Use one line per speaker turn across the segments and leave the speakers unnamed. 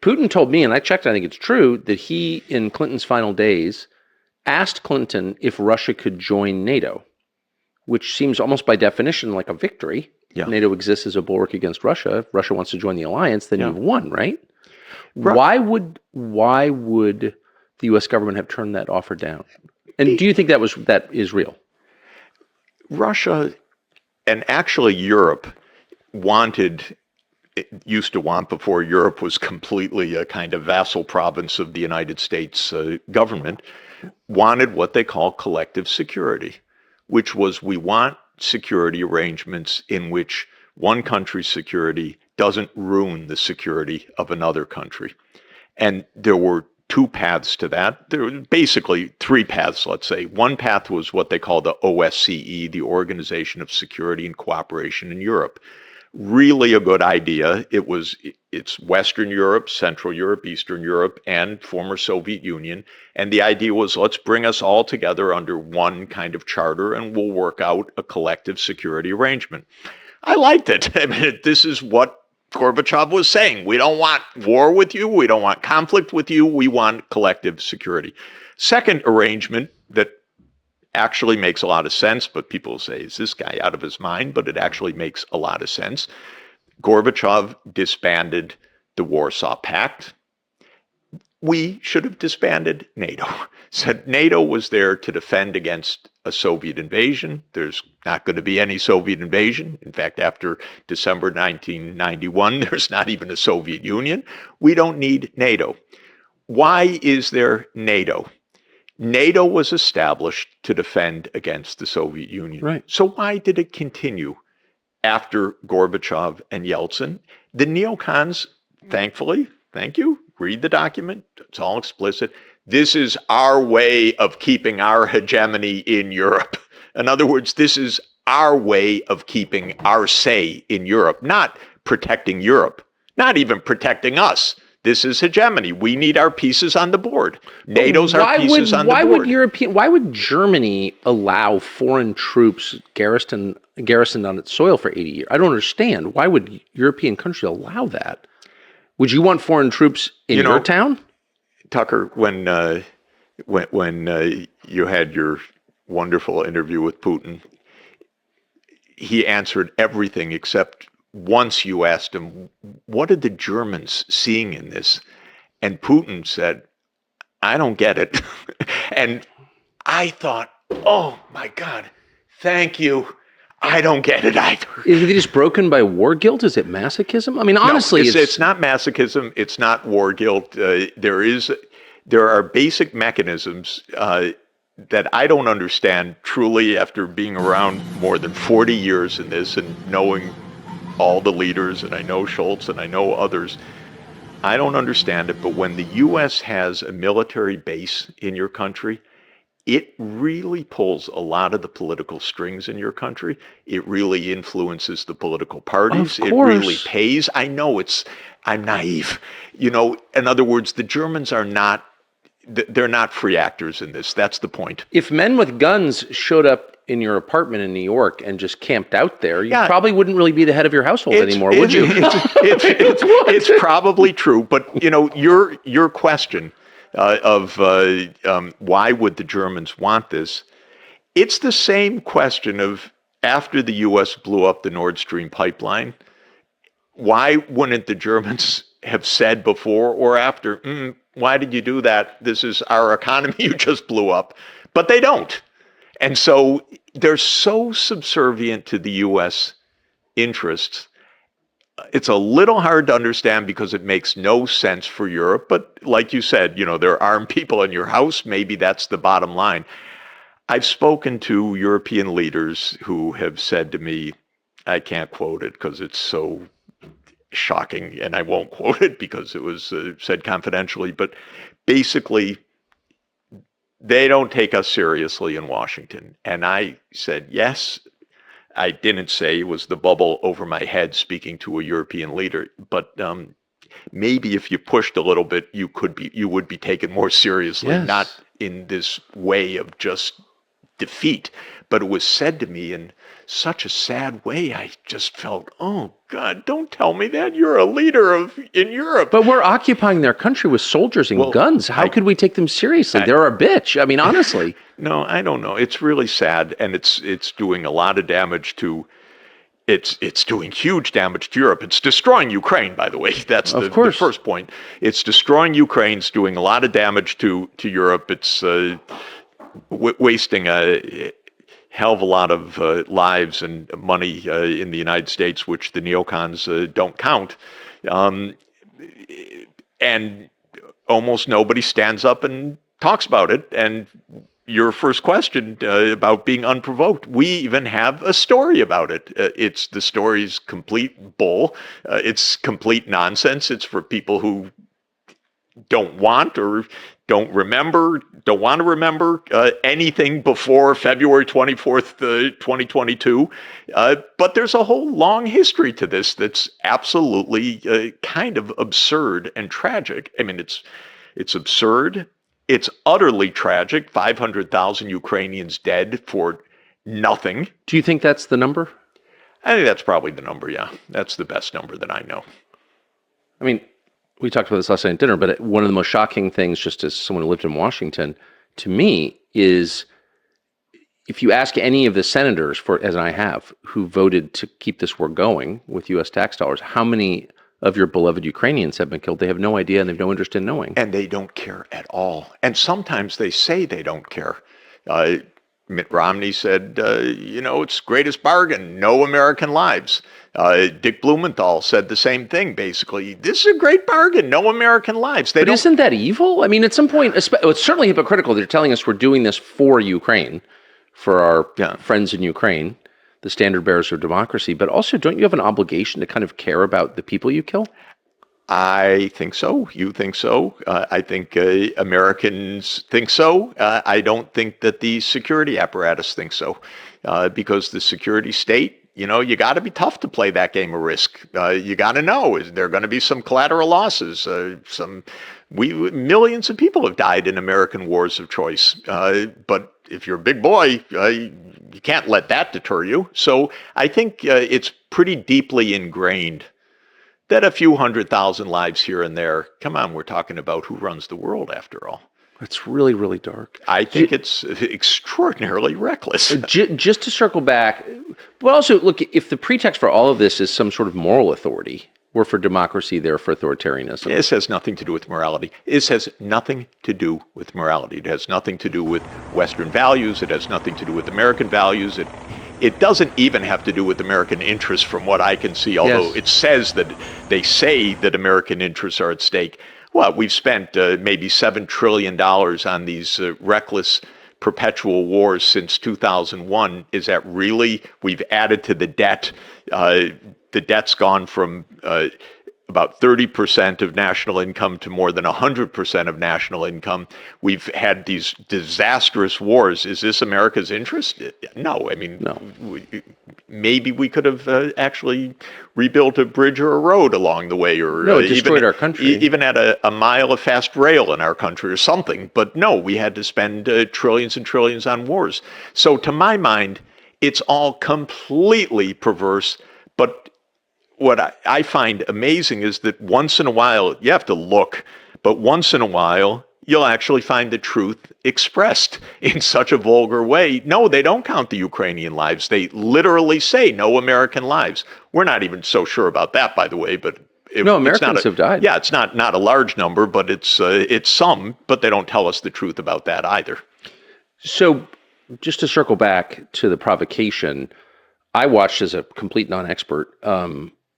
Putin told me, and I checked, I think it's true, that he, in Clinton's final days, asked Clinton if Russia could join NATO, which seems almost by definition like a victory.
Yeah.
NATO exists as a bulwark against Russia. If Russia wants to join the alliance, then you've won, right?
Right.
Why would the U.S. government have turned that offer down? And do you think that is real?
Russia, and actually Europe, used to want, before Europe was completely a kind of vassal province of the United States government, wanted what they call collective security, which was, we want security arrangements in which one country's security doesn't ruin the security of another country. And there were two paths to that. There were basically three paths, let's say. One path was what they call the OSCE, the Organization of Security and Cooperation in Europe. Really a good idea. It's Western Europe, Central Europe, Eastern Europe, and former Soviet Union. And the idea was, let's bring us all together under one kind of charter and we'll work out a collective security arrangement. I liked it. I mean, this is what Gorbachev was saying. We don't want war with you. We don't want conflict with you. We want collective security. Second arrangement that actually makes a lot of sense, but people say, is this guy out of his mind? But it actually makes a lot of sense. Gorbachev disbanded the Warsaw Pact. We should have disbanded NATO. Said NATO was there to defend against a Soviet invasion. There's not going to be any Soviet invasion. In fact, after December 1991, there's not even a Soviet Union. We don't need NATO. Why is there NATO? NATO was established to defend against the Soviet Union.
Right.
So why did it continue after Gorbachev and Yeltsin? The neocons, thankfully, thank you, read the document, it's all explicit. This is our way of keeping our hegemony in Europe. In other words, this is our way of keeping our say in Europe, not protecting Europe, not even protecting us. This is hegemony. We need our pieces on the board. NATO's our pieces on the board.
Why would Germany allow foreign troops garrisoned on its soil for 80 years? I don't understand. Why would European countries allow that? Would you want foreign troops in your town?
Tucker, when you had your wonderful interview with Putin, he answered everything except once you asked him, what are the Germans seeing in this? And Putin said, I don't get it. And I thought, oh my God, thank you. I don't get it either.
Is it just broken by war guilt? Is it masochism? I mean, honestly,
no, it's not masochism. It's not war guilt. There are basic mechanisms that I don't understand truly after being around more than 40 years in this and knowing all the leaders, and I know Schultz and I know others. I don't understand it, but when the U.S. has a military base in your country, it really pulls a lot of the political strings in your country. It really influences the political parties.
Of
It
course.
really pays. I know I'm naive. In other words, the Germans they're not free actors in this. That's the point.
If men with guns showed up in your apartment in New York and just camped out there, you probably wouldn't really be the head of your household anymore, would you?
It's probably true, but your question of why would the Germans want this? It's the same question of after the U.S. blew up the Nord Stream pipeline, why wouldn't the Germans have said before or after, why did you do that? This is our economy you just blew up. But they don't. And so they're so subservient to the U.S. interests. It's a little hard to understand because it makes no sense for Europe. But like you said, there are armed people in your house. Maybe that's the bottom line. I've spoken to European leaders who have said to me, I can't quote it because it's so shocking, and I won't quote it because it was said confidentially, but basically, they don't take us seriously in Washington. And I said, yes, I didn't say it was the bubble over my head speaking to a European leader, but maybe if you pushed a little bit, you would be taken more seriously,
Yes.
Not in this way of just defeat. But it was said to me in such a sad way. I just felt, oh God, don't tell me that. You're a leader in Europe.
But we're occupying their country with soldiers and guns. How could we take them seriously? They're a bitch. I mean, honestly.
No, I don't know. It's really sad, and it's doing a lot of damage to. It's doing huge damage to Europe. It's destroying Ukraine, by the way. That's the first point. It's destroying Ukraine. It's doing a lot of damage to Europe. It's wasting a hell of a lot of lives and money in the United States, which the neocons don't count. And almost nobody stands up and talks about it. And your first question about being unprovoked, we even have a story about it. The story's complete bull. It's complete nonsense. It's for people who don't want or don't want to remember anything before February 24th, 2022. But there's a whole long history to this that's absolutely kind of absurd and tragic. I mean, it's absurd. It's utterly tragic. 500,000 Ukrainians dead for nothing.
Do you think that's the number?
I think that's probably the number, yeah. That's the best number that I know.
I mean, we talked about this last night at dinner, but one of the most shocking things, just as someone who lived in Washington, to me, is if you ask any of the senators, as I have, who voted to keep this war going with U.S. tax dollars, how many of your beloved Ukrainians have been killed? They have no idea, and they have no interest in knowing.
And they don't care at all. And sometimes they say they don't care. Mitt Romney said, it's greatest bargain, no American lives. Dick Blumenthal said the same thing, basically. This is a great bargain, no American lives.
But isn't that evil? I mean, at some point, it's certainly hypocritical. They're telling us we're doing this for Ukraine, for our friends in Ukraine, the standard bearers of democracy. But also, don't you have an obligation to kind of care about the people you kill?
I think so. You think so. I think Americans think so. I don't think that the security apparatus thinks so, because the security state, you got to be tough to play that game of risk. You got to know, is there going to be some collateral losses? Millions of people have died in American wars of choice. But if you're a big boy, you can't let that deter you. So I think it's pretty deeply ingrained that a few 100,000 lives here and there, come on, we're talking about who runs the world after all.
It's really, really dark.
I think it's extraordinarily reckless.
Just to circle back, but also, look, if the pretext for all of this is some sort of moral authority, we're for democracy, they're for authoritarianism.
This has nothing to do with morality. This has nothing to do with morality. It has nothing to do with Western values. It has nothing to do with American values. It doesn't even have to do with American interests from what I can see, although it says that they say that American interests are at stake. Well, we've spent maybe $7 trillion on these reckless perpetual wars since 2001. Is that really? We've added to the debt. The debt's gone from about 30% of national income to more than 100% of national income. We've had these disastrous wars. Is this America's interest? No. I mean,
no.
Maybe we could have actually rebuilt a bridge or a road along the way, or
it destroyed our country.
Even had a mile of fast rail in our country or something. But no, we had to spend trillions and trillions on wars. So to my mind, it's all completely perverse. But what I find amazing is that once in a while, you have to look, but once in a while, you'll actually find the truth expressed in such a vulgar way. No, they don't count the Ukrainian lives. They literally say no American lives. We're not even so sure about that, by the way, but
Americans have died.
Yeah, it's not a large number, but it's some, but they don't tell us the truth about that either.
So just to circle back to the provocation, I watched as a complete non-expert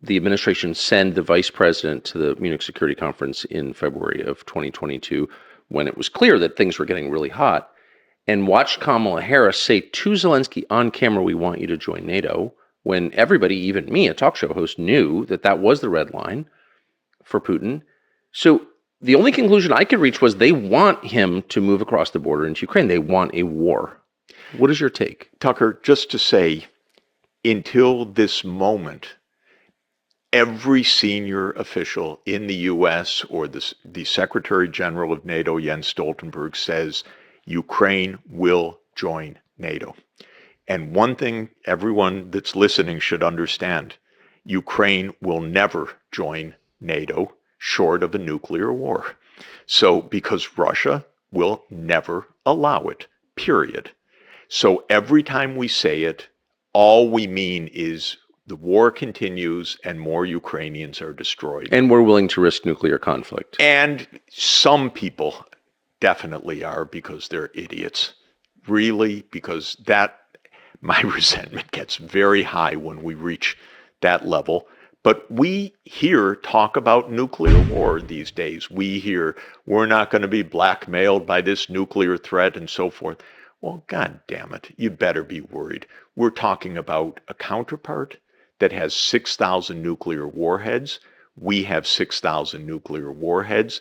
the administration send the vice president to the Munich Security Conference in February of 2022, when it was clear that things were getting really hot, and watched Kamala Harris say to Zelensky on camera, "We want you to join NATO," when everybody, even me, a talk show host, knew that that was the red line for Putin. So the only conclusion I could reach was they want him to move across the border into Ukraine. They want a war. What is your take?
Tucker, just to say, until this moment, every senior official in the U.S. or the Secretary General of NATO, Jens Stoltenberg, says Ukraine will join NATO. And one thing everyone that's listening should understand, Ukraine will never join NATO short of a nuclear war. So, because Russia will never allow it, period. So every time we say it, all we mean is the war continues and more Ukrainians are destroyed.
And we're willing to risk nuclear conflict.
And some people definitely are because they're idiots. Really, because my resentment gets very high when we reach that level. But we hear talk about nuclear war these days. We hear we're not going to be blackmailed by this nuclear threat and so forth. Well, God damn it, you better be worried. We're talking about a counterpart that has 6,000 nuclear warheads. We have 6,000 nuclear warheads.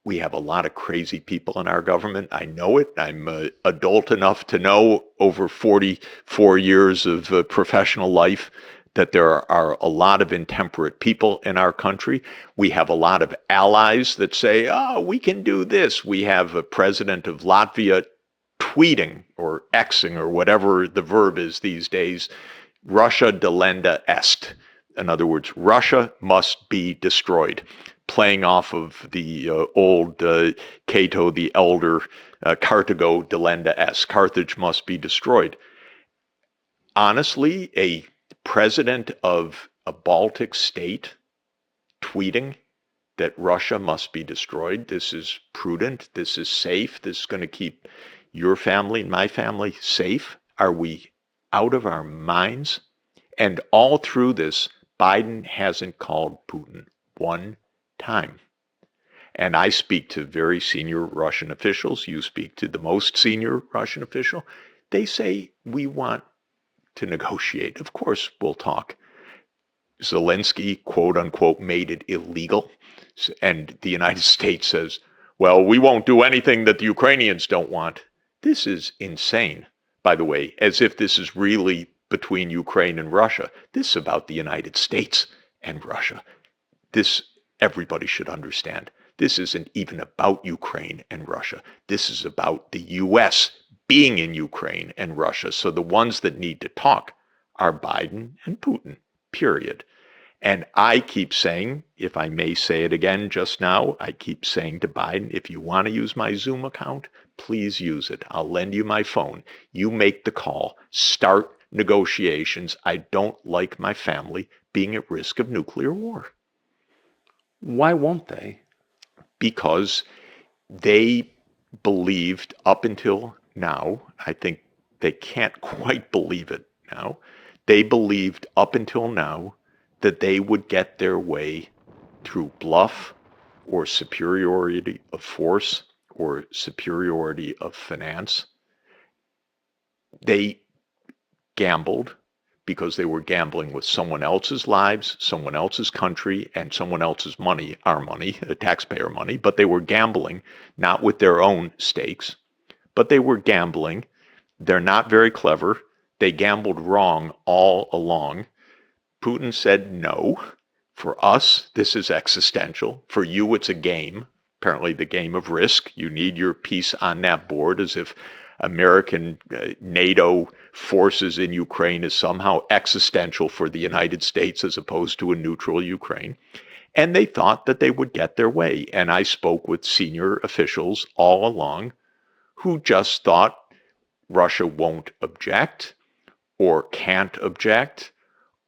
We have a lot of crazy people in our government. I know it. I'm adult enough to know over 44 years of professional life that there are a lot of intemperate people in our country. We have a lot of allies that say, oh, we can do this. We have a president of Latvia tweeting or Xing or whatever the verb is these days, Russia delenda est. In other words, Russia must be destroyed, playing off of the old Cato the Elder, Carthago delenda est. Carthage must be destroyed. Honestly, a president of a Baltic state tweeting that Russia must be destroyed, this is prudent, this is safe, this is going to keep your family and my family safe. Are we out of our minds? And all through this, Biden hasn't called Putin one time. And I speak to very senior Russian officials. You speak to the most senior Russian official. They say, we want to negotiate. Of course, we'll talk. Zelensky, quote unquote, made it illegal. And the United States says, well, we won't do anything that the Ukrainians don't want. This is insane, by the way, as if this is really between Ukraine and Russia. This is about the United States and Russia. This, everybody should understand. This isn't even about Ukraine and Russia. This is about the U.S. being in Ukraine and Russia. So the ones that need to talk are Biden and Putin, period. And I keep saying, if I may say it again just now, I keep saying to Biden, if you want to use my Zoom account, please use it. I'll lend you my phone. You make the call. Start negotiations. I don't like my family being at risk of nuclear war.
Why won't they?
Because they believed up until now, I think they can't quite believe it now, they believed up until now that they would get their way through bluff or superiority of force or superiority of finance. They gambled because they were gambling with someone else's lives, someone else's country, and someone else's money, our money, taxpayer money, but they were gambling not with their own stakes, but they were gambling. They're not very clever. They gambled wrong all along. Putin said no. For us, this is existential. For you, it's a game, apparently the game of risk. You need your piece on that board, as if American NATO forces in Ukraine is somehow existential for the United States as opposed to a neutral Ukraine. And they thought that they would get their way. And I spoke with senior officials all along who just thought Russia won't object or can't object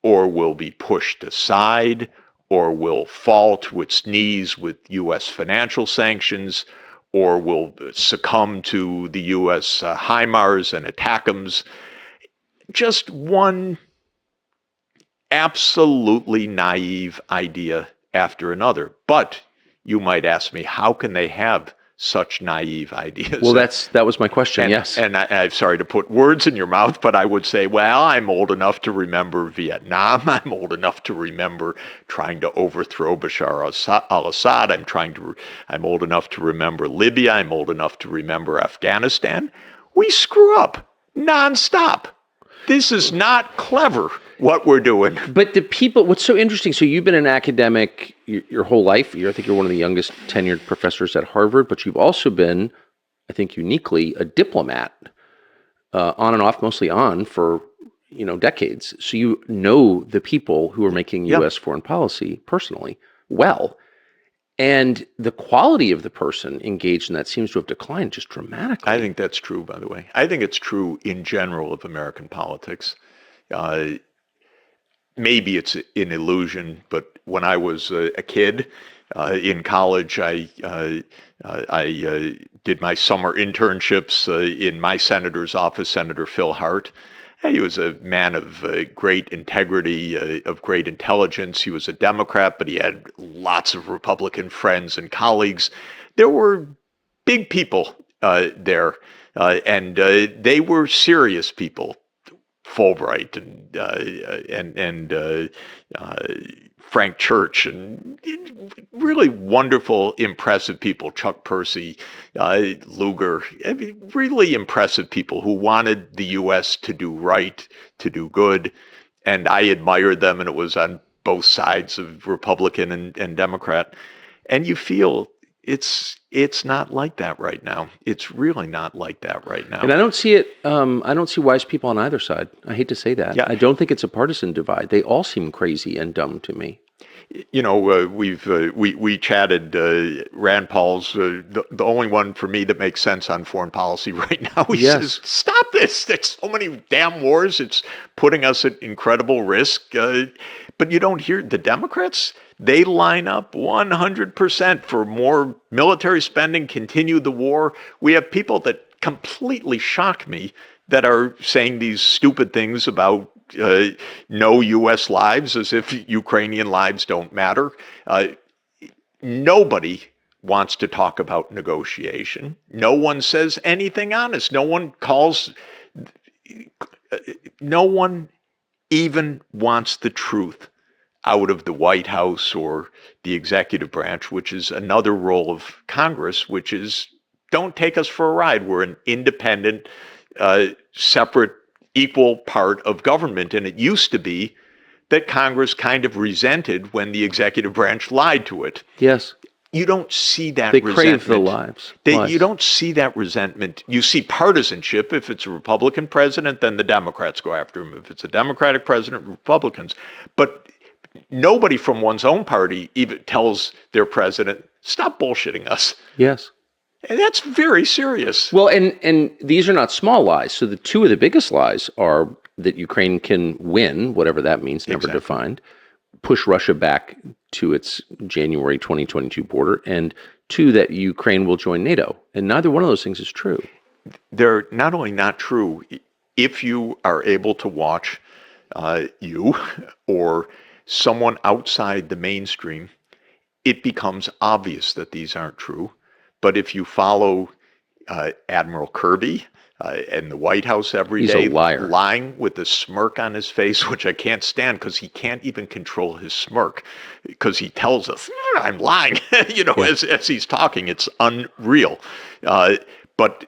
or will be pushed aside or will fall to its knees with U.S. financial sanctions or will succumb to the U.S. HIMARS and ATACMS. Just one absolutely naive idea after another. But you might ask me, how can they have such naive ideas?
Well, that was my question, yes.
And I'm sorry to put words in your mouth, but I would say, well, I'm old enough to remember Vietnam. I'm old enough to remember trying to overthrow Bashar al-Assad. I'm old enough to remember Libya. I'm old enough to remember Afghanistan. We screw up nonstop. This is not clever, what we're doing.
But the people, what's so interesting, so you've been an academic your whole life. I think you're one of the youngest tenured professors at Harvard, but you've also been, I think uniquely, a diplomat. on and off, mostly on for decades. So you know the people who are making
Yeah,
U.S. foreign policy personally well, and the quality of the person engaged in that seems to have declined just
I
dramatically.
think that's true, by the way. I think it's true in general of American politics. Uh, Maybe it's an illusion, but when I was a kid in college, I did my summer internships in my senator's office, Senator Phil Hart. He was a man of great integrity, of great intelligence. He was a Democrat, but he had lots of Republican friends and colleagues. There were big people there, and they were serious people. Fulbright and Frank Church and really wonderful, impressive people. Chuck Percy, Lugar, I mean, really impressive people who wanted the U.S. to do right, to do good, and I admired them. And it was on both sides of Republican and Democrat. And you feel it's not like that right now. It's really not like that right
And
now.
I don't see it. I don't see wise people on either side. I hate to say that.
Yeah,
I don't think it's a partisan divide. They all seem crazy and dumb to me.
we chatted. Rand Paul's the only one for me that makes sense on foreign policy right now. He says,
Yes.
"Stop this! There's so many damn wars. It's putting us at incredible risk." But you don't hear the Democrats. They line up 100% for more military spending, continue the war. We have people that completely shock me that are saying these stupid things about no U.S. lives, as if Ukrainian lives don't matter. Uh, Nobody wants to talk about negotiation. No one says anything honest. No one even wants the truth out of the White House or the executive branch, which is another role of Congress, which is don't take us for a ride. We're an independent, separate, equal part of government. And it used to be that Congress kind of resented when the executive branch lied to it.
Yes.
You don't see
They
that
crave the
resentment.
lives.
You
Lies.
don't see that resentment. You see partisanship. If it's a Republican president, then the Democrats go after him. If it's a Democratic president, Republicans. But nobody from one's own party even tells their president, stop bullshitting us.
Yes.
And that's very serious.
Well, and these are not small lies. So the two of the biggest lies are that Ukraine can win, whatever that means, never
Exactly.
defined, push Russia back to its January 2022 border, and two, that Ukraine will join NATO. And neither one of those things is true.
They're not only not true, if you are able to watch you or someone outside the mainstream, it becomes obvious that these aren't true. But if you follow Admiral Kirby in the White House every
He's a
day,
liar.
lying with a smirk on his face, which I can't stand because he can't even control his smirk because he tells us, I'm lying, as he's talking. It's unreal. But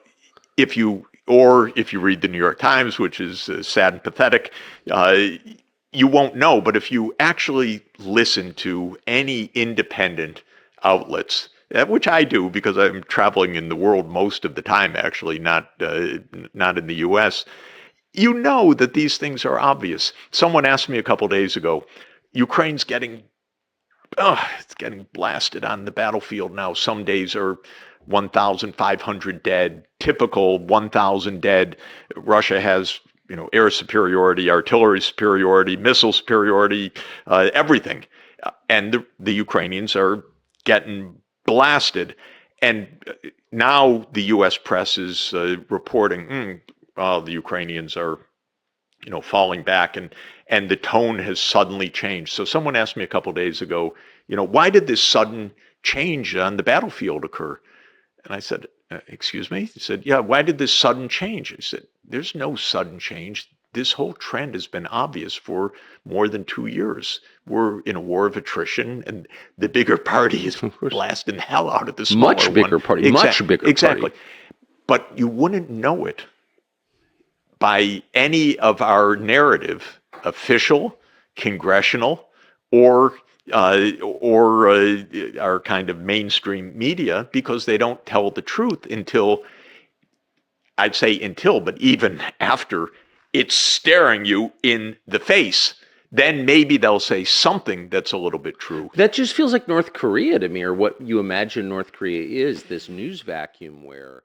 if you read the New York Times, which is sad and pathetic, you won't know. But if you actually listen to any independent outlets, which I do because I'm traveling in the world most of the time, actually, not in the U.S., you know that these things are obvious. Someone asked me a couple days ago, Ukraine's it's getting blasted on the battlefield now. Some days are 1,500 dead, typical 1,000 dead. Russia has, air superiority, artillery superiority, missile superiority, everything. And the Ukrainians are getting blasted. And now the U.S. press is reporting, well, the Ukrainians are falling back, and the tone has suddenly changed. So someone asked me a couple of days ago, why did this sudden change on the battlefield occur? And I said, excuse me? He said, yeah, why did this sudden change? I said, there's no sudden change. This whole trend has been obvious for more than 2 years. We're in a war of attrition, and the bigger party is blasting the hell out of the smaller
Much bigger
one.
party. Much bigger
Exactly.
party.
But you wouldn't know it by any of our narrative, official, congressional, or our kind of mainstream media, because they don't tell the truth until I'd say until, but even after it's staring you in the face, then maybe they'll say something that's a little bit true.
That just feels like North Korea to me, or what you imagine North Korea is, this news vacuum where